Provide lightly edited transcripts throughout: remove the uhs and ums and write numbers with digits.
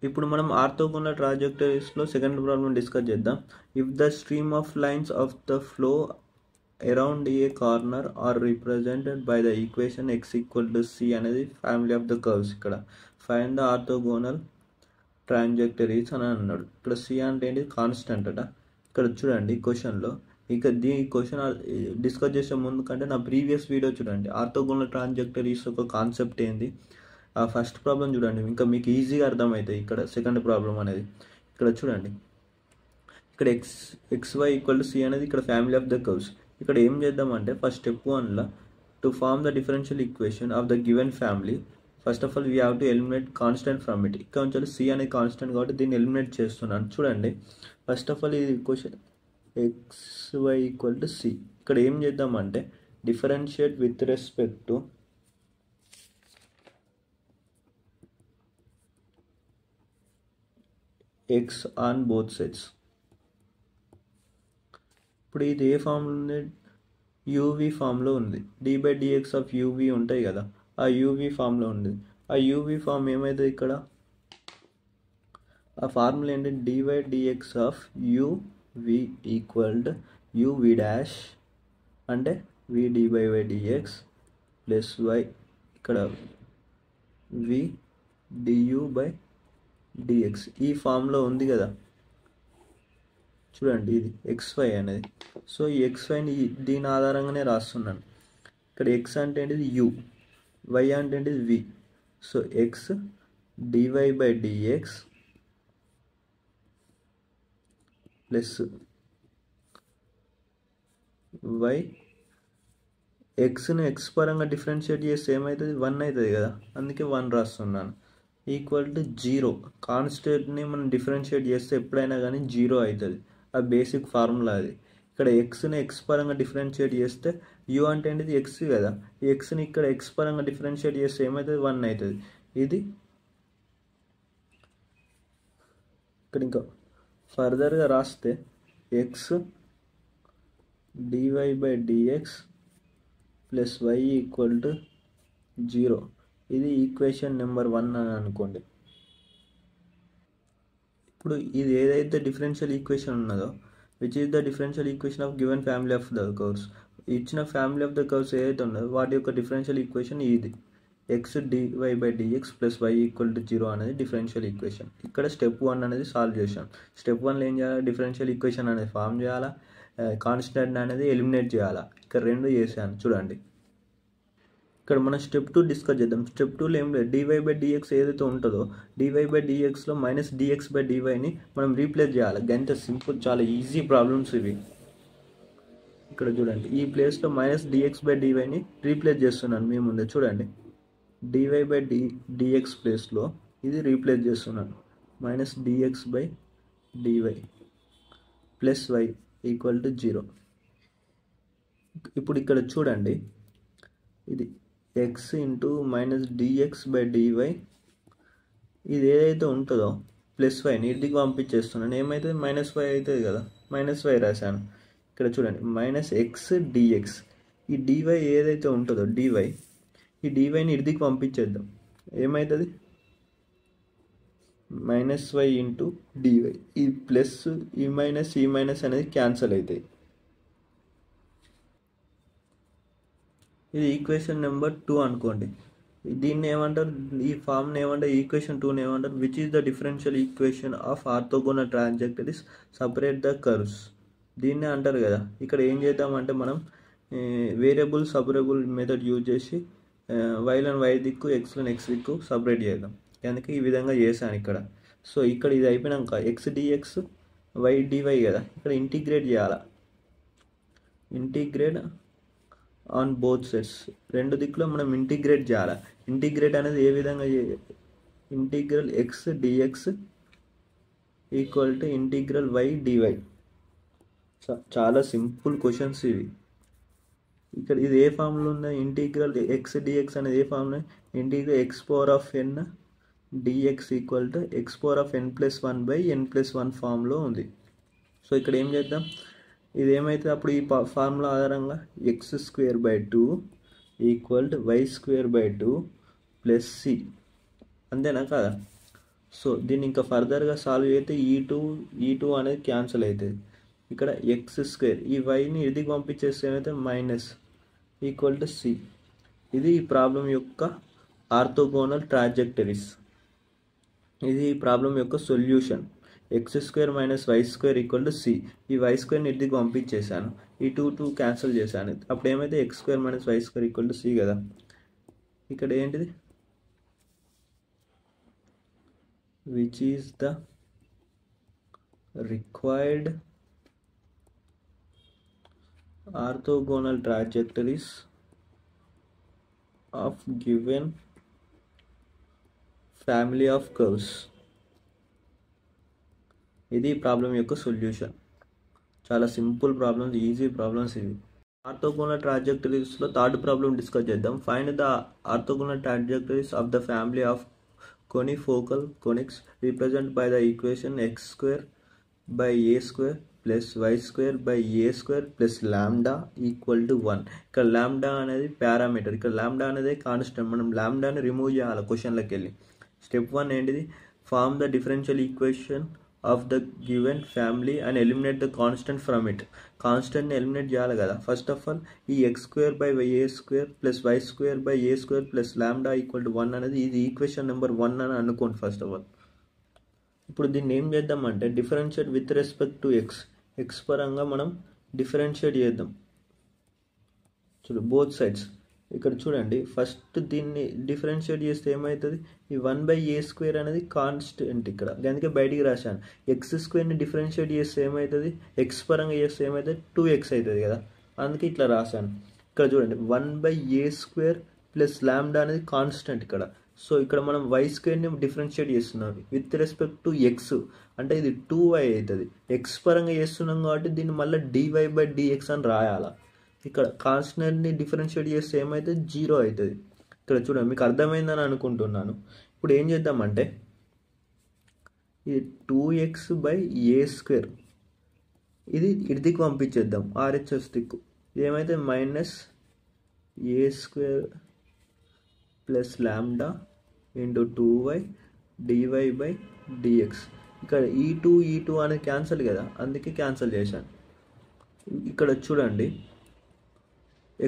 ఇప్పుడు మనం ఆర్థోగోనల్ ట్రాజెక్టరీస్లో సెకండ్ ప్రాబ్లం డిస్కస్ చేద్దాం. If the stream of lines of the flow around a corner are represented by the equation x equal to c అనేది family of the curves. ఇక్కడ find the orthogonal trajectories అని అన్నాడు. ఇక్కడ c అంటే ఏంటి? Constant అట. ఇక్కడ చూడండి క్వశ్చన్లో, ఇక దీని క్వశ్చన్ డిస్కస్ చేసే ముందు కంటే నా ప్రీవియస్ వీడియో చూడండి. ఆర్థోగోనల్ ట్రాంజెక్టరీస్ ఒక కాన్సెప్ట్ ఏంది, ఆ ఫస్ట్ ప్రాబ్లం చూడండి, ఇంకా మీకు ఈజీగా అర్థమవుతుంది. ఇక్కడ సెకండ్ ప్రాబ్లం అనేది ఇక్కడ చూడండి. ఇక్కడ xy ఈక్వల్ టు c అనేది ఇక్కడ ఫ్యామిలీ ఆఫ్ ద కర్వ్స్. ఇక్కడ ఏం చేద్దామంటే ఫస్ట్ స్టెప్ 1లో to form the differential equation of the given family, first of all we have to eliminate constant from it. ఇక్కడ నుంచి c అనేది కాన్స్టెంట్ కాబట్టి దీన్ని ఎలిమినేట్ చేస్తున్నాను. చూడండి ఫస్ట్ ఆఫ్ ఆల్ ఇది question xy equal to c. ఇక్కడ ఏం చేద్దామంటే differentiate with respect to x on both sides. ఇప్పుడు ఇది ఏ ఫామ్లో ఉంది? యూవీ ఫామ్లో ఉంది. d/dx ఆఫ్ యూవీ ఉంటాయి కదా, ఆ యూవీ ఫామ్లో ఉంది. ఆ యూవీ ఫామ్ ఏమైతుంది? ఇక్కడ ఆ ఫార్ములా ఏంటి? d/dx of UV equal to UV dash అంటే v dy/dx ప్లస్ y ఇక్కడ v du/dx ఈ ఫామ్లో ఉంది కదా. చూడండి ఇది xy అనేది. సో ఈ xyని దీని ఆధారంగానే రాస్తున్నాను. ఇక్కడ x అంటే ఏంటిది? u, y అంటే ఏంటిది? v. So x dy/dx plus y, ఎక్స్ని ఎక్స్ పరంగా డిఫరెన్షియేట్ చేస్తే ఏమవుతుంది? 1 అవుతుంది కదా, అందుకే 1 రాస్తున్నాను. Equal to 0. కాన్స్టెంట్ని మనం డిఫరెన్షియేట్ చేస్తే ఎప్పుడైనా కానీ 0 అవుతుంది. ఆ బేసిక్ ఫార్ములా అది. ఇక్కడ ఎక్స్ని ఎక్స్ పరంగా డిఫరెన్షియేట్ చేస్తే యూ అంటే ఏంటిది? ఎక్స్ కదా, ఈ ఎక్స్ని ఇక్కడ ఎక్స్ పరంగా డిఫరెన్షియేట్ చేస్తే ఏమవుతుంది? 1 అవుతుంది. ఇది ఇక్కడ ఇంకా ఫర్దర్గా రాస్తే X dy/dx plus y equal to 0. ఇది ఈక్వేషన్ నెంబర్ 1 అని అనుకోండి. ఇప్పుడు ఇది ఏదైతే డిఫరెన్షియల్ ఈక్వేషన్ ఉన్నదో, which is the differential equation of given family of the curves, ఇచ్చిన ఫ్యామిలీ ఆఫ్ ద కర్వ్స్ ఏదైతే ఉన్నదో వాటి యొక్క డిఫరెన్షియల్ ఈక్వేషన్ ఇది. x dy/dx plus y equal to 0 అనేది డిఫరెన్షియల్ ఈక్వేషన్. ఇక్కడ స్టెప్ 1 అనేది సాల్వ్ చేశాం. స్టెప్ 1లో ఏం చేయాలి? డిఫరెన్షియల్ ఈక్వేషన్ అనేది ఫామ్ చేయాలా, కాన్స్టెంట్ అనేది ఎలిమినేట్ చేయాలా. ఇక్కడ 2 చేశాను. చూడండి ఇక్కడ మనం స్టెప్ 2 డిస్కస్ చేద్దాం. స్టెప్ 2లో ఏం లేదు, dy/dx ఏదైతే ఉంటుందో dy/dxలో మైనస్ dx/dyని మనం రీప్లేస్ చేయాలి. గంత సింపుల్, చాలా ఈజీ ప్రాబ్లమ్స్ ఇవి. ఇక్కడ చూడండి ఈ ప్లేస్లో మైనస్ dx/dyని రీప్లేస్ చేస్తున్నాను మీ ముందే. చూడండి dy/dx ప్లేస్లో ఇది రీప్లేస్ చేస్తున్నాను. Minus dx/dy plus y equal to 0. ఇప్పుడు ఇక్కడ చూడండి ఇది x ఇంటూ మైనస్ dx/dy ఇది ఏదైతే ఉంటుందో ప్లస్ వైని ఇంటికి పంపించేస్తున్నాను. ఏమవుతుంది? మైనస్ y అవుతుంది కదా, మైనస్ y రాశాను. ఇక్కడ చూడండి మైనస్ x dx, ఈ dy ఏదైతే ఉంటుందో dy, ఈ dyని ఇడికి పంపించేద్దాం. ఏమవుతుంది? Minus y into dy. ఈ ప్లస్ ఈ మైనస్ అనేది క్యాన్సల్ అవుతాయి. ఇది ఈక్వేషన్ నెంబర్ 2 అనుకోండి. దీన్ని ఏమంటారు? ఈ ఫామ్ని ఏమంటారు? ఈక్వేషన్ 2ని ఏమంటారు? Which is the differential equation of orthogonal trajectories separate the curves, దీన్నే అంటారు కదా. ఇక్కడ ఏం చేద్దామంటే మనం వేరియబుల్ సపరేబుల్ మెథడ్ యూజ్ చేసి వైలను y దిక్కు ఎక్స్లను x దిక్కు సపరేట్ చేద్దాం. అందుకే ఈ విధంగా చేశాను ఇక్కడ. సో ఇక్కడ ఇది అయిపోయినాక x dx y dy కదా, ఇక్కడ ఇంటిగ్రేట్ చేయాలి. ఇంటిగ్రేట్ ఆన్ బోత్ సైడ్స్, 2 దిక్కులో మనం ఇంటిగ్రేట్ చేయాలి. ఇంటిగ్రేట్ అనేది ఏ విధంగా? Integral x dx equal to integral y dy. చాలా సింపుల్ క్వశ్చన్స్ ఇవి. ఇక్కడ ఇది ఏ ఫామ్లో ఉందా? ఇంటిగ్రల్ x dx అనేది ఏ ఫామ్లో? Integral x⁴n dx equal to x⁴n+1/n+1 ఫామ్లో ఉంది. సో ఇక్కడ ఏం చేద్దాం? ఇది ఏమైతే అప్పుడు ఈ ఫార్ములా ఆధారంగా x² equal to y² + c, అంతేనా కదా? సో దీన్ని ఇంకా ఫర్దర్గా సాల్వ్ చేస్తే ఈ టూ అనేది క్యాన్సిల్ అవుతుంది. ఇక్కడ ఎక్స్ స్క్వేర్ ఈ వైని ఇది పంపించేస్తే ఏమైతే మైనస్ ఈక్వల్ టు సి. ఇది ఈ ప్రాబ్లం యొక్క ఆర్థోగోనల్ ట్రాజెక్టరీస్. ఇది ఈ ప్రాబ్లం యొక్క solution. X square minus y square equal to c. ఈ వై స్క్వేర్ని ఇంటికి పంపించేశాను, ఈ టూ క్యాన్సిల్ చేశాను. అప్పుడు ఏమైతే x square minus y square equal to c కదా. ఇక్కడ ఏంటిది, which is the required orthogonal trajectories of given family of curves. ఇది ప్రాబ్లం యొక్క సొల్యూషన్. చాలా సింపుల్ ప్రాబ్లమ్స్, ఈజీ ప్రాబ్లమ్స్ ఇవి. ఆర్థోగోనల్ ట్రాజెక్టరీస్లో థర్డ్ ప్రాబ్లం డిస్కస్ చేద్దాం. Find the orthogonal trajectories of the family of conifocal conics represented by the equation x square by a square plus y square by a square plus lambda equal to 1. ఇక్కడ lambda అనేది parameter, ఇక్కడ lambda అనేది constant. మనం లాంబ్డాని remove చేయాలి క్వశ్చన్లోకి వెళ్ళి. Step 1 ఏంటిది, form the differential equation of the given family and eliminate the constant from it. కాన్స్టెంట్ని eliminate చేయాలి కదా. ఫస్ట్ ఆఫ్ ఆల్ ఈ x square by a square plus y square by a square plus lambda equal to 1 అనేది ఇది equation number 1 అని అనుకోండి first of all. ఇప్పుడు దీన్ని ఏం చేద్దామంటే differentiate with respect to x పరంగా మనం డిఫరెన్షియేట్ చేద్దాం. చూడు బోత్ సైడ్స్. ఇక్కడ చూడండి, ఫస్ట్ దీన్ని డిఫరెన్షియేట్ చేస్తే ఏమవుతుంది, ఈ 1/a స్క్వేర్ అనేది కాన్స్టెంట్ ఇక్కడ, అందుకే బయటికి రాశాను. ఎక్స్ స్క్వేర్ని డిఫరెన్షియేట్ చేస్తే ఏమవుతుంది, ఎక్స్ పరంగా చేస్తే ఏమవుతుంది 2x అవుతుంది కదా, అందుకే ఇట్లా రాశాను. ఇక్కడ చూడండి 1/a స్క్వేర్ ప్లస్ లాంబ్డా అనేది కాన్స్టెంట్ ఇక్కడ. సో ఇక్కడ మనం వై స్క్వేర్ని డిఫరెన్షియేట్ చేస్తున్నాం విత్ రెస్పెక్ట్ టు ఎక్స్, అంటే ఇది 2y అవుతుంది. ఎక్స్ పరంగా చేస్తున్నాం కాబట్టి దీన్ని మళ్ళీ dy/dx అని రాయాలా. ఇక్కడ కాన్స్టెంట్ని డిఫరెన్షియేట్ చేస్తే ఏమైతే 0 అవుతుంది. ఇక్కడ చూడండి, మీకు అర్థమైందని అనుకుంటున్నాను. ఇప్పుడు ఏం చేద్దామంటే ఇది 2x/a స్క్వేర్ ఇది ఇదికి పంపించేద్దాం, RHS దిక్కు. ఏమైతే minus a square plus lambda into 2y dy/dx. ఇక్కడ ఈ టూ అనేది క్యాన్సిల్ కదా, అందుకే క్యాన్సిల్ చేశాను. ఇక్కడ చూడండి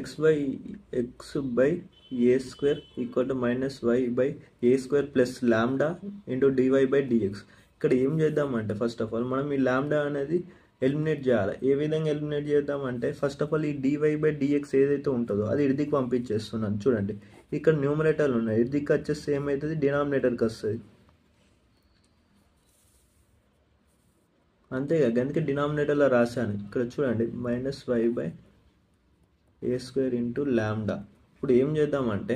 x/a square equal to minus y/a square plus lambda into dy/dx. ఇక్కడ ఏం చేద్దామంటే ఫస్ట్ ఆఫ్ ఆల్ మనం ఈ లాంబ్డా అనేది ఎలిమినేట్ చేయాలి. ఏ విధంగా ఎలిమినేట్ చేద్దామంటే ఫస్ట్ ఆఫ్ ఆల్ ఈ dy/dx ఏదైతే ఉంటుందో అది ఇడిదికి పంపించేస్తున్నాను. చూడండి ఇక్కడ న్యూమరేటర్లు ఉన్నాయి, ఇడిదికి వచ్చేస్తే ఏమవుతుంది, డినామినేటర్కి వస్తుంది. అంతేగా, అందుకే డినామినేటర్లో రాశాను. ఇక్కడ చూడండి minus y/a square into lambda. ఇప్పుడు ఏం చేద్దామంటే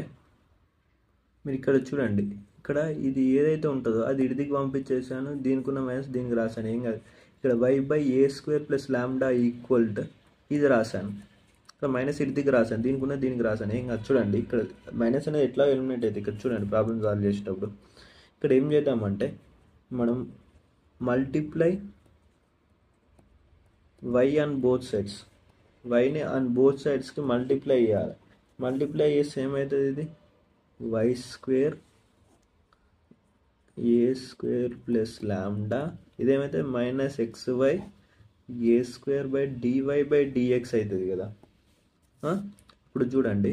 మీరు ఇక్కడ చూడండి, ఇక్కడ ఇది ఏదైతే ఉంటుందో అది ఇడిదికి పంపించేసాను, దీనికి ఉన్న మైనస్ దీనికి రాశాను, ఏం కాదు. ఇక్కడ y/a square plus lambda equal to ఇది రాశాను, ఇక్కడ మైనస్ ఇడిదికి రాశాను, దీనికి ఉన్న దీనికి రాశాను, ఏం కాదు. చూడండి ఇక్కడ మైనస్ అనేది ఎట్లా ఎలిమినేట్ అవుతుంది. ఇక్కడ చూడండి ప్రాబ్లమ్ సాల్వ్ చేసేటప్పుడు ఇక్కడ ఏం చేద్దామంటే మనం multiply y on both sides, వైని ఆన్ బోత్ సైడ్స్కి మల్టిప్లై చేయాలి. మల్టిప్లై చేస్తే ఏమవుతుంది, ఇది y square a square plus lambda ఇదేమైతే minus xy a square by dy/dx అవుతుంది కదా. ఇప్పుడు చూడండి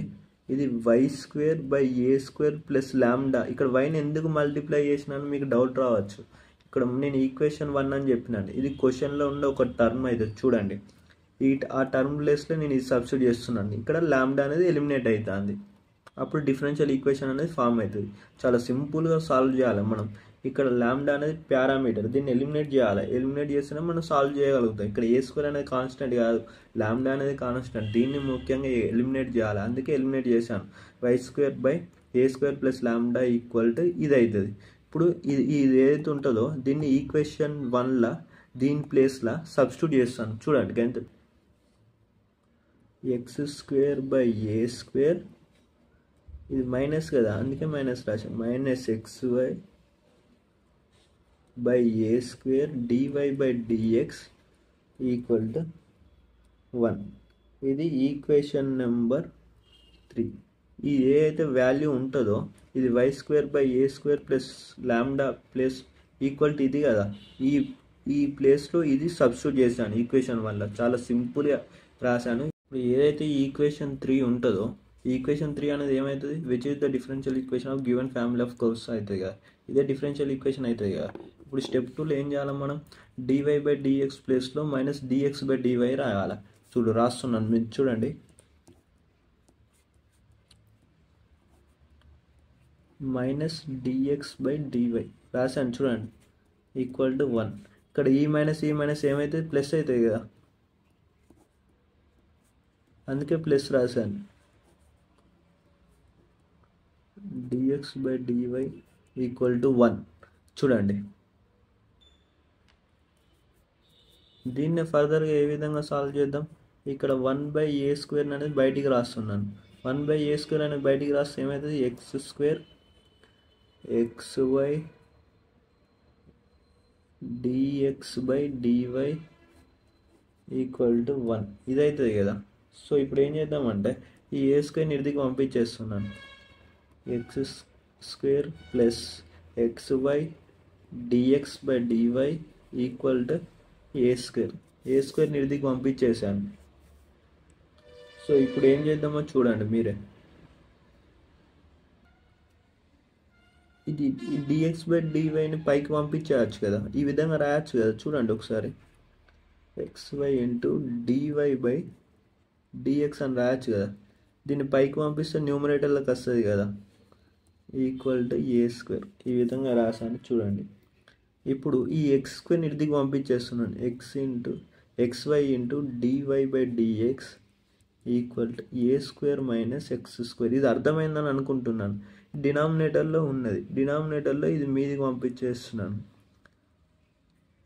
ఇది y square by a square plus lambda. ఇక్కడ వైని ఎందుకు మల్టిప్లై చేసినాను మీకు డౌట్ రావచ్చు. ఇక్కడ నేను ఈక్వేషన్ 1 అని చెప్పినాను, ఇది క్వశ్చన్లో ఉండే ఒక టర్మ్ అవుతుంది. చూడండి ఆ టర్మ్ ప్లేస్లో నేను ఇది సబ్స్టిట్యూట్ చేస్తున్నాను. ఇక్కడ లాంబ్డా అనేది ఎలిమినేట్ అవుతుంది, అప్పుడు డిఫరెన్షియల్ ఈక్వేషన్ అనేది ఫామ్ అవుతుంది. చాలా సింపుల్గా సాల్వ్ చేయాలి మనం. ఇక్కడ లాంబ్డా అనేది పారామీటర్, దీన్ని ఎలిమినేట్ చేయాలి. ఎలిమినేట్ చేస్తేనే మనం సాల్వ్ చేయగలుగుతాం. ఇక్కడ ఏ స్క్వేర్ అనేది కాన్స్టెంట్ కాదు, లాంబ్డా అనేది కాన్స్టెంట్, దీన్ని ముఖ్యంగా ఎలిమినేట్ చేయాలి, అందుకే ఎలిమినేట్ చేశాను. Y square by a square plus lambda equal to ఇది అవుతుంది. ఇప్పుడు ఇది ఏదైతే ఉంటుందో దీన్ని ఈక్వేషన్ 1లా దీని ప్లేస్లో సబ్స్టిట్యూట్ చేస్తాను. చూడండి గంత X square by a square ఇది మైనస్ కదా, అందుకే మైనస్ రాశాను, minus xy by a square dy/dx equal to 1. ఇది ఈక్వేషన్ నెంబర్ 3. ఈ ఏ అయితే వాల్యూ ఉంటుందో ఇది y²/a² plus lambda plus equal to ఇది కదా, ఈ ప్లేస్లో ఇది సబ్స్టిట్యూట్ చేశాను ఈక్వేషన్ వల్ల. చాలా సింపుల్గా రాశాను. ఇప్పుడు ఏదైతే ఈ ఈక్వేషన్ 3 ఉంటుందో ఈ ఈక్వేషన్ 3 అనేది ఏమవుతుంది, which is the differential equation of given family of curves అవుతుంది కదా, ఇదే డిఫరెన్షియల్ ఈక్వేషన్ అవుతుంది కదా. ఇప్పుడు స్టెప్ 2లో ఏం చేయాలి మనం, dy/dx ప్లేస్లో -dx/dy రాయాలి. రాస్తున్నాను మీరు చూడండి. -dx/dy రాశాను చూడండి, ఈక్వల్ టు 1. ఇక్కడ ఈ మైనస్ ఏమైతే ప్లస్ అవుతుంది కదా, అందుకే ప్లస్ రాశాను. dx/dy ఈక్వల్ టు 1 చూడండి. దీన్ని ఫర్దర్గా ఏ విధంగా సాల్వ్ చేద్దాం, ఇక్కడ 1/a² అనేది బయటికి రాస్తున్నాను. 1/a² అనేది బయటికి రాస్తే ఏమవుతుంది, x² xy dx/dy equal to 1 ఇది అవుతుంది కదా. సో ఇప్పుడు ఏం చేద్దామంటే ఈ a² ఇదికి పంపించేస్తున్నాను. x² plus xy dx/dy equal to a² ఇదికి పంపించేసాను. సో ఇప్పుడు ఏం చేద్దామో చూడండి మీరే. ఇది dx/dyని పైకి పంపించేయచ్చు కదా, ఈ విధంగా రాయచ్చు కదా. చూడండి ఒకసారి, xy ఇంటూ dy/dx అని రాయచ్చు కదా. దీన్ని పైకి పంపిస్తే న్యూమరేటర్లకు వస్తుంది కదా, ఈక్వల్ టు a². ఈ విధంగా రాసాను చూడండి. ఇప్పుడు ఈ x² ఇదికి పంపించేస్తున్నాను. xy into dy/dx equal to a² - x². ఇది అర్థమైందని అనుకుంటున్నాను. డినామినేటర్లో ఉన్నది, డినామినేటర్లో ఇది మీదికి పంపించేస్తున్నాను.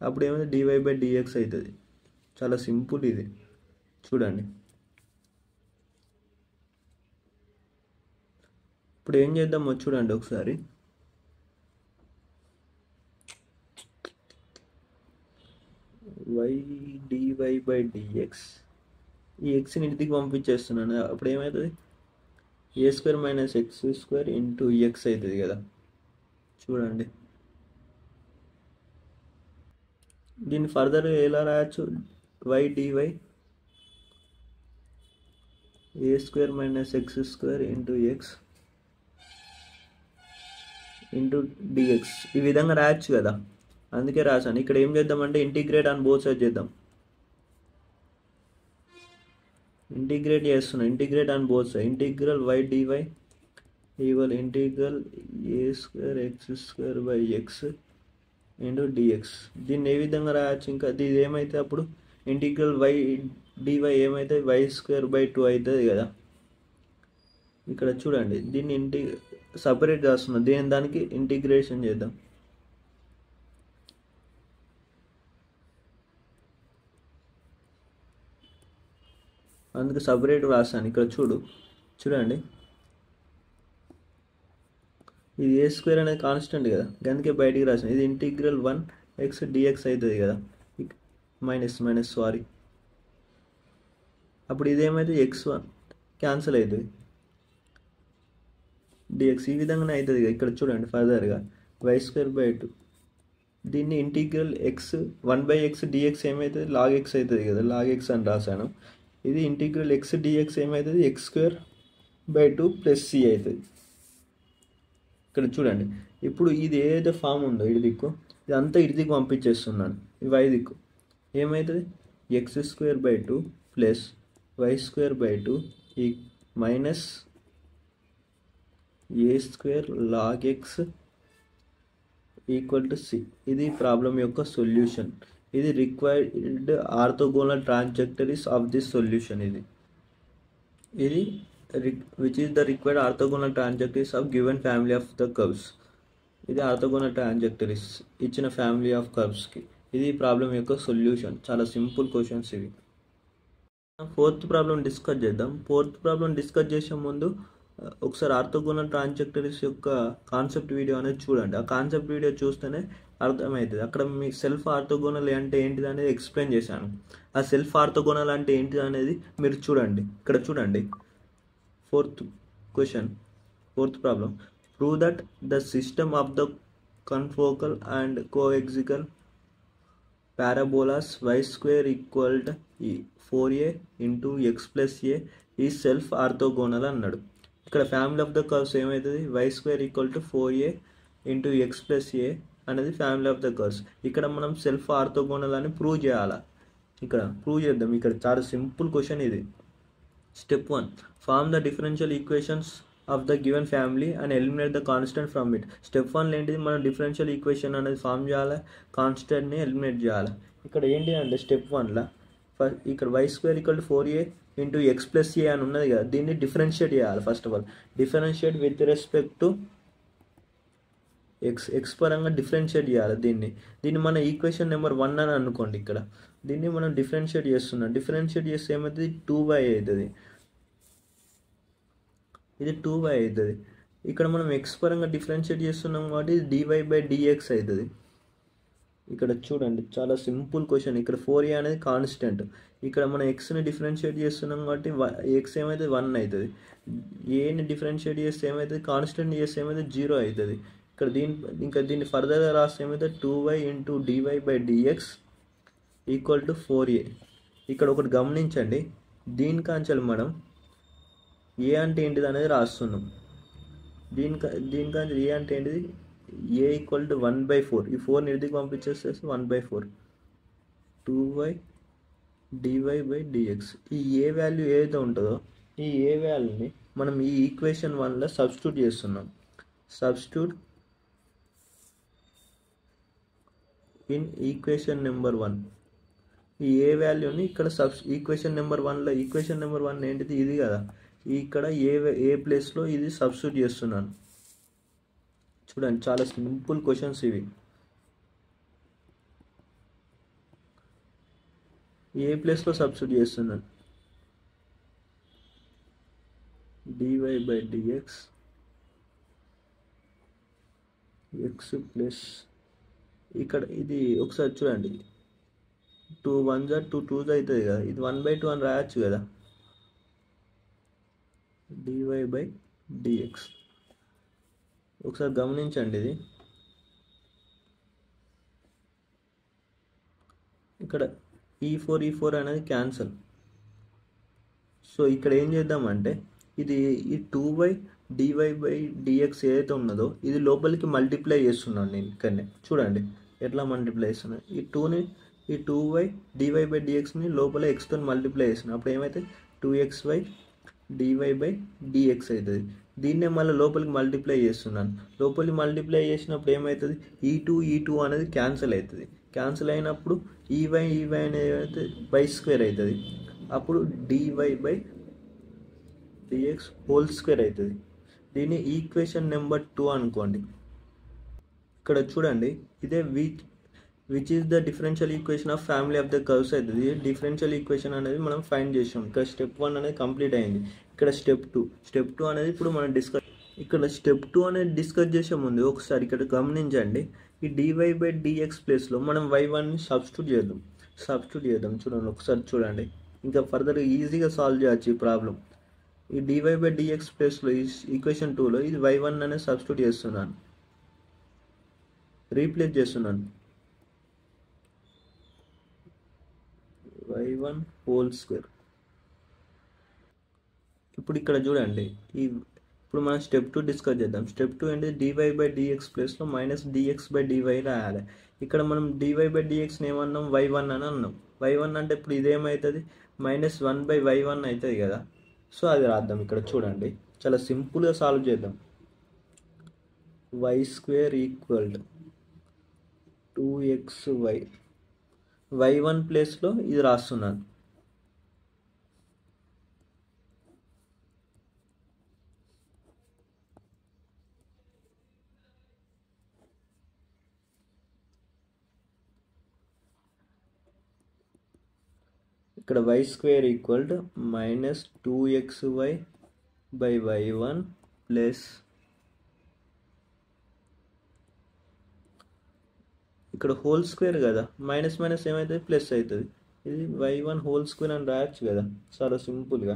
అప్పుడు ఏమైంది, dy/dx అవుతుంది. చాలా సింపుల్ ఇది చూడండి. ఇప్పుడు ఏం చేద్దామో చూడండి ఒకసారి. dy/dx ఈ ఎక్స్ని ఇంటికి పంపించేస్తున్నాను. అప్పుడు ఏమవుతుంది, a² - x² ఇంటూ x అవుతుంది కదా. చూడండి దీన్ని ఫర్దర్గా ఎలా రాయచ్చు, y/dy a² - x² into x into dx ఈ విధంగా రాయచ్చు కదా, అందుకే రాశాను. ఇక్కడ ఏం చేద్దామంటే ఇంటిగ్రేట్ ఆన్ బోత్ సైడ్ చేద్దాం. ఇంటిగ్రేట్ చేస్తున్నా, integrate on both side. Integral y/dy equal integral a²x² into dx. దీన్ని ఏ విధంగా రాయచ్చు, ఇంకా ఇది ఏమైతే అప్పుడు ఇంటిగ్రల్ y/dy ఏమైతే y²/2 అవుతుంది కదా. ఇక్కడ చూడండి దీన్ని సపరేట్ చేస్తున్నాం, దానికి ఇంటిగ్రేషన్ చేద్దాం. అందుకు సపరేట్ రాశాను. ఇక్కడ చూడండి ఇది a² అనేది కాన్స్టెంట్ కదా, అందుకే బయటికి రాశాను. ఇది ఇంటిగ్రల్ 1x dx అవుతుంది కదా, మైనస్ సారీ. అప్పుడు ఇదేమైతే x1 క్యాన్సిల్ అవుతుంది, dx ఈ విధంగానే అవుతుంది కదా. ఇక్కడ చూడండి ఫర్దర్గా y²/2 దీన్ని ఇంటిగ్రల్ 1/x dx ఏమవుతుంది, log x అవుతుంది కదా, log x అని రాశాను. ఇది ఇంటిగ్రల్ x dx ఏమవుతుంది, x²/2 ప్లస్ c అవుతుంది. ఇక్కడ చూడండి ఇప్పుడు ఇది ఏదైతే ఫామ్ ఉందో ఇటు దిక్కు ఇదంతా ఇటు దిక్కు పంపించేస్తున్నాను. ఈ y దిక్కు ఏమవుతుంది, x²/2 plus y²/2 minus a² log x equal to c. ఇది ప్రాబ్లం యొక్క సొల్యూషన్. ఇది required orthogonal trajectories of this solution. ఇది which is the required orthogonal trajectories of given family of the curves. ఇది orthogonal ట్రాంజెక్టరీస్ ఇచ్చిన family of కర్వ్స్కి. ఇది problem యొక్క solution. చాలా simple questions ఇవి. ఫోర్త్ ప్రాబ్లం డిస్కస్ చేద్దాం. ఫోర్త్ ప్రాబ్లం డిస్కస్ చేసే ముందు ఒకసారి ఆర్థోగోనల్ ట్రాంజెక్టరీస్ యొక్క కాన్సెప్ట్ వీడియో అనేది చూడండి. ఆ కాన్సెప్ట్ వీడియో చూస్తేనే అర్థమవుతుంది. అక్కడ మీ సెల్ఫ్ ఆర్థోగోనల్ అంటే ఏంటిది అనేది ఎక్స్ప్లెయిన్ చేశాను. ఆ సెల్ఫ్ ఆర్థోగోనల్ అంటే ఏంటిది అనేది మీరు చూడండి. ఇక్కడ చూడండి, fourth question. Fourth problem. Prove that the system of the confocal and coaxial parabolas y square equaled 4a into x plus a is self orthogonal అన్నాడు. ఇక్కడ ఫ్యామిలీ ఆఫ్ ద కర్వ్స్ ఏమవుతుంది, y square equal to 4a into x plus a అనేది family of the curves. ఇక్కడ మనం self orthogonal అని prove చేయాలి. ఇక్కడ prove చేద్దాం. ఇక్కడ చాలా సింపుల్ క్వశ్చన్ ఇది. Step 1, form the differential equations of the given family and eliminate the constant from it. Step 1 ఏంటిది, మనం డిఫరెన్షియల్ ఈక్వేషన్ అనేది ఫామ్ చేయాలి, కాన్స్టెంట్ని ఎలిమినేట్ చేయాలి. ఇక్కడ ఏంటి అంటే స్టెప్ 1లో ఇక్కడ y square equal to 4a into x plus a అని ఉన్నది కదా, దీన్ని డిఫరెన్షియేట్ చేయాలి. First of all differentiate with respect to x పరంగా డిఫరెన్షియేట్ చేయాలి. దీన్ని మన ఈక్వేషన్ నెంబర్ 1 అని అనుకోండి. ఇక్కడ దీన్ని మనం డిఫరెన్షియేట్ చేస్తున్నాం. డిఫరెన్షియేట్ చేస్తే ఏమవుతుంది, 2y అవుతుంది. ఇది 2y అవుతుంది. ఇక్కడ మనం ఎక్స్ పరంగా డిఫరెన్షియేట్ చేస్తున్నాం కాబట్టి dy బై dx అవుతుంది. ఇక్కడ చూడండి చాలా సింపుల్ క్వశ్చన్. ఇక్కడ 4a అనేది కాన్స్టెంట్. ఇక్కడ మనం ఎక్స్ని డిఫరెన్షియేట్ చేస్తున్నాం కాబట్టి ఎక్స్ ఏమైతే 1 అవుతుంది. ఏని డిఫరెన్షియేట్ చేస్తే ఏమవుతుంది, కాన్స్టెంట్ చేస్తే ఏమైతే 0 అవుతుంది. ఇక్కడ దీన్ని ఫర్దర్గా రాస్తే ఏమైతే 2y into dy by dx equal to 4a. ఇక్కడ ఒకటి గమనించండి, దీనికాంచెలు మనం ఏ అంటే ఏంటిది అనేది రాస్తున్నాం. దీనికాంచెలు ఏ అంటే ఏంటిది, ఏ ఈక్వల్ టు 1/4. ఈ 4 నిర్దికి పంపించేస్తే 1/4 2y dy బై dx. ఈ ఏ వాల్యూ ఏదైతే ఉంటుందో ఈ ఏ వాల్యూని మనం ఈ ఈక్వేషన్ 1లో సబ్స్టిట్యూట్ చేస్తున్నాం. Substitute in equation number 1. ఈ ఏ వాల్యూని ఇక్కడ ఈక్వేషన్ నెంబర్ 1లో, ఈక్వేషన్ నెంబర్ 1 ఏంటిది ఇది కదా, ఇక్కడ ఏ ప్లేస్లో ఇది సబ్స్టిట్యూట్ చేస్తున్నాను. చూడండి చాలా సింపుల్ క్వశ్చన్స్ ఇవి. ఏ ప్లేస్లో సబ్స్టిట్యూట్ చేస్తున్నాను, dy by dx X plus, ఇక్కడ ఇది ఒకసారి చూడండి 2 1s 2 2s అవుతుంది కదా, ఇది 1/2 అని రాయొచ్చు కదా, dy బై dx. ఒకసారి గమనించండి, ఇది ఇక్కడ ఈ4 అనేది క్యాన్సల్. సో ఇక్కడ ఏం చేద్దామంటే ఈ 2y dy బై dx ఏదైతే ఉన్నదో ఇది లోపలికి మల్టిప్లై చేస్తున్నాను నేను. ఇక్కడనే చూడండి ఎట్లా మల్టిప్లై చేస్తున్నాను. ఈ 2y dy బై dxని లోపల xతో మల్టిప్లై చేస్తున్నాను. అప్పుడు ఏమైతే 2xy dy బై dx అవుతుంది. దీన్నే మళ్ళీ లోపలికి మల్టిప్లై చేస్తున్నాను. లోపలికి మల్టిప్లై చేసినప్పుడు ఏమవుతుంది, ఈ2 అనేది క్యాన్సిల్ అవుతుంది. క్యాన్సిల్ అయినప్పుడు ఈవై అనేది ఏమైతే బై స్క్వేర్ అవుతుంది. అప్పుడు dy by dx whole square అవుతుంది. దీన్ని ఈక్వేషన్ నెంబర్ 2 అనుకోండి. ఇక్కడ చూడండి ఇదే which is the differential equation of family of the curves అవుతుంది. డిఫరెన్షియల్ ఈక్వేషన్ అనేది మనం ఫైండ్ చేసాం. ఇక్కడ స్టెప్ 1 అనేది కంప్లీట్ అయింది. ఇక్కడ స్టెప్ 2 అనేది ఇప్పుడు మనం ఇక్కడ స్టెప్ 2 అనేది డిస్కస్ చేసే ముందు ఒకసారి ఇక్కడ గమనించండి, ఈ dy బై dx ప్లేస్లో మనం y1ని సబ్స్టిట్యూట్ చేద్దాం. చూడండి ఒకసారి చూడండి, ఇంకా ఫర్దర్గా ఈజీగా సాల్వ్ చేయొచ్చు ఈ ప్రాబ్లం. ఈ dy బై dx ప్లేస్లో ఈక్వేషన్ 2లో ఇది y1 అనేది సబ్స్టిట్యూట్ చేస్తున్నాను, రీప్లేస్ చేస్తున్నాను. y1 whole square. ఇప్పుడు ఇక్కడ చూడండి, ఇప్పుడు మనం స్టెప్ 2 డిస్కస్ చేద్దాం. స్టెప్ 2 ఏంటి, dy బై dx ప్లేస్లో మైనస్ dx బై dy రాయాలి. ఇక్కడ మనం dy బై dxని ఏమన్నాం, y1 అని అన్నాం. y1 అంటే ఇప్పుడు ఇదేమవుతుంది, -1/y1 అవుతుంది కదా. సో అది రాద్దాం. ఇక్కడ చూడండి చాలా సింపుల్గా సాల్వ్ చేద్దాం. y² ఈక్వల్ 2xy, y1 ప్లేస్లో ఇది రాస్తున్నాను. ఇక్కడ y² equal -2xy by y1 plus ఇక్కడ హోల్ స్క్వేర్ కదా, మైనస్ ఏమవుతుంది, ప్లస్ అవుతుంది. ఇది y1 హోల్ స్క్వేర్ అని రాయొచ్చు కదా చాలా సింపుల్గా.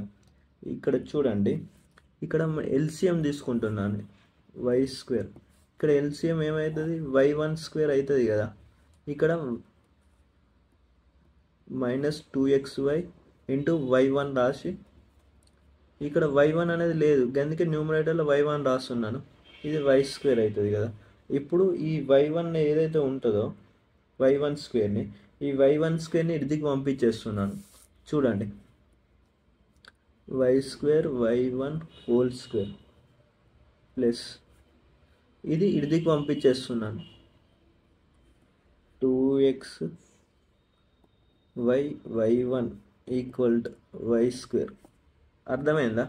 ఇక్కడ చూడండి ఇక్కడ ఎల్సిఎం తీసుకుంటున్నాను వై స్క్వేర్. ఇక్కడ ఎల్సిఎం ఏమవుతుంది, y1² అవుతుంది కదా. ఇక్కడ -2xy ఇంటూ y1 రాసి, ఇక్కడ y1 అనేది లేదు అందుకే న్యూమరేటర్లో y1 రాస్తున్నాను. ఇది y² అవుతుంది కదా. ఇప్పుడు ఈ y1 ఏదైతే ఉంటుందో y1²ని, ఈ y1² ఇదికి పంపించేస్తున్నాను. చూడండి, y² ప్లస్ ఇది ఇదికి పంపించేస్తున్నాను 2xy y1 equal to y². అర్థమైందా?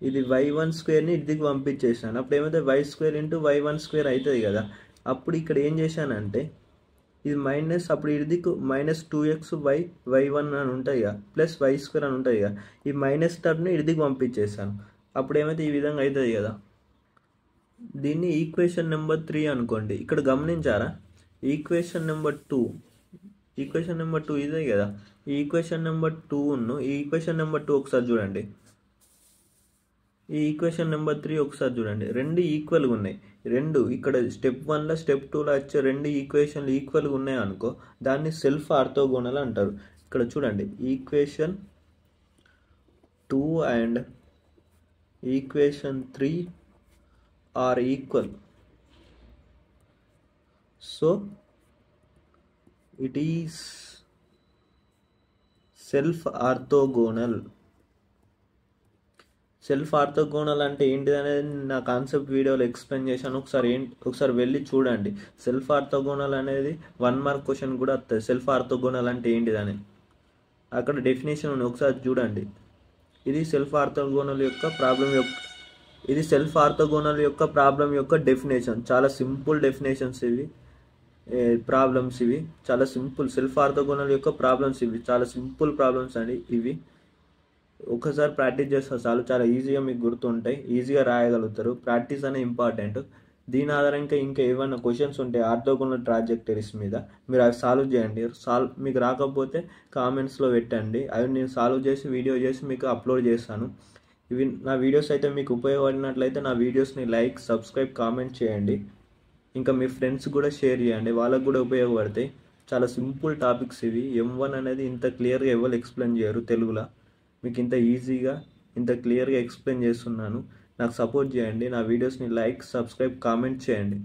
ఇది y1²ని ఇదికి పంపించేసాను. అప్పుడు ఏమైతే y² ఇంటూ y1² అవుతుంది కదా. అప్పుడు ఇక్కడ ఏం చేశానంటే ఇది మైనస్, అప్పుడు ఇదికి -2xy y1 అని ఉంటుంది కదా, ప్లస్ y² అని ఉంటుంది కదా. ఈ మైనస్ టర్మ్ని ఇదికి పంపించేసాను. అప్పుడు ఏమైతే ఈ విధంగా అవుతుంది కదా. దీన్ని ఈక్వేషన్ నెంబర్ 3 అనుకోండి. ఇక్కడ గమనించారా, ఈక్వేషన్ నెంబర్ 2 ఇదే కదా. ఈ ఈక్వేషన్ నెంబర్ 2ను ఈ ఈక్వేషన్ నెంబర్ 2 ఒకసారి చూడండి, ఈ ఈక్వేషన్ నెంబర్ 3 ఒకసారి చూడండి. రెండు ఈక్వల్గా ఉన్నాయి. రెండు ఇక్కడ స్టెప్ 1లో స్టెప్ 2లో వచ్చే రెండు ఈక్వేషన్లు ఈక్వల్గా ఉన్నాయి అనుకో, దాన్ని సెల్ఫ్ ఆర్థోగోనల్ అంటారు. ఇక్కడ చూడండి, equation 2 and equation 3 are equal, so it is self orthogonal. Self orthogonal అంటే ఏంటిది అనేది నా కాన్సెప్ట్ వీడియోలో ఎక్స్ప్లెయిన్ చేశాను. ఒకసారి వెళ్ళి చూడండి. సెల్ఫ్ ఆర్థోగోనల్ అనేది 1 మార్క్ క్వశ్చన్ కూడా వస్తుంది. సెల్ఫ్ ఆర్థోగోనల్ అంటే ఏంటిదని అక్కడ డెఫినేషన్ ఉంది, ఒకసారి చూడండి. ఇది సెల్ఫ్ ఆర్థోగోనల్ యొక్క ప్రాబ్లం యొక్క డెఫినేషన్. చాలా సింపుల్ డెఫినేషన్స్ ఇవి, ప్రాబ్లమ్స్ ఇవి చాలా సింపుల్. సెల్ఫ్ ఆర్థోగోనల్ యొక్క ప్రాబ్లమ్స్ ఇవి చాలా సింపుల్ ప్రాబ్లమ్స్ అండి. ఇవి ఒకసారి ప్రాక్టీస్ చేస్తారు చాలు, చాలా ఈజీగా మీకు గుర్తుంటాయి, ఈజీగా రాయగలుగుతారు. ప్రాక్టీస్ అనేది ఇంపార్టెంట్. దీని ఆధారంగా ఇంకా ఏమైనా క్వశ్చన్స్ ఉంటే ఆర్థోగోనల్ ట్రాజెక్టరీస్ మీద మీరు అవి సాల్వ్ చేయండి. మీకు రాకపోతే కామెంట్స్లో పెట్టండి, అవి నేను సాల్వ్ చేసి వీడియో చేసి మీకు అప్లోడ్ చేస్తాను. ఇవి నా వీడియోస్ అయితే మీకు ఉపయోగపడినట్లయితే నా వీడియోస్ని లైక్, సబ్స్క్రైబ్, కామెంట్ చేయండి. ఇంకా మీ ఫ్రెండ్స్ కూడా షేర్ చేయండి, వాళ్ళకు కూడా ఉపయోగపడతాయి. చాలా సింపుల్ టాపిక్స్ ఇవి. M1 అనేది ఇంత క్లియర్గా ఎవరు ఎక్స్ప్లెయిన్ చేయరు తెలుగులో. మీకు ఇంత ఈజీగా ఇంత క్లియర్గా ఎక్స్ప్లెయిన్ చేస్తున్నాను. నాకు సపోర్ట్ చేయండి. నా వీడియోస్ని లైక్, సబ్స్క్రైబ్, కామెంట్ చేయండి.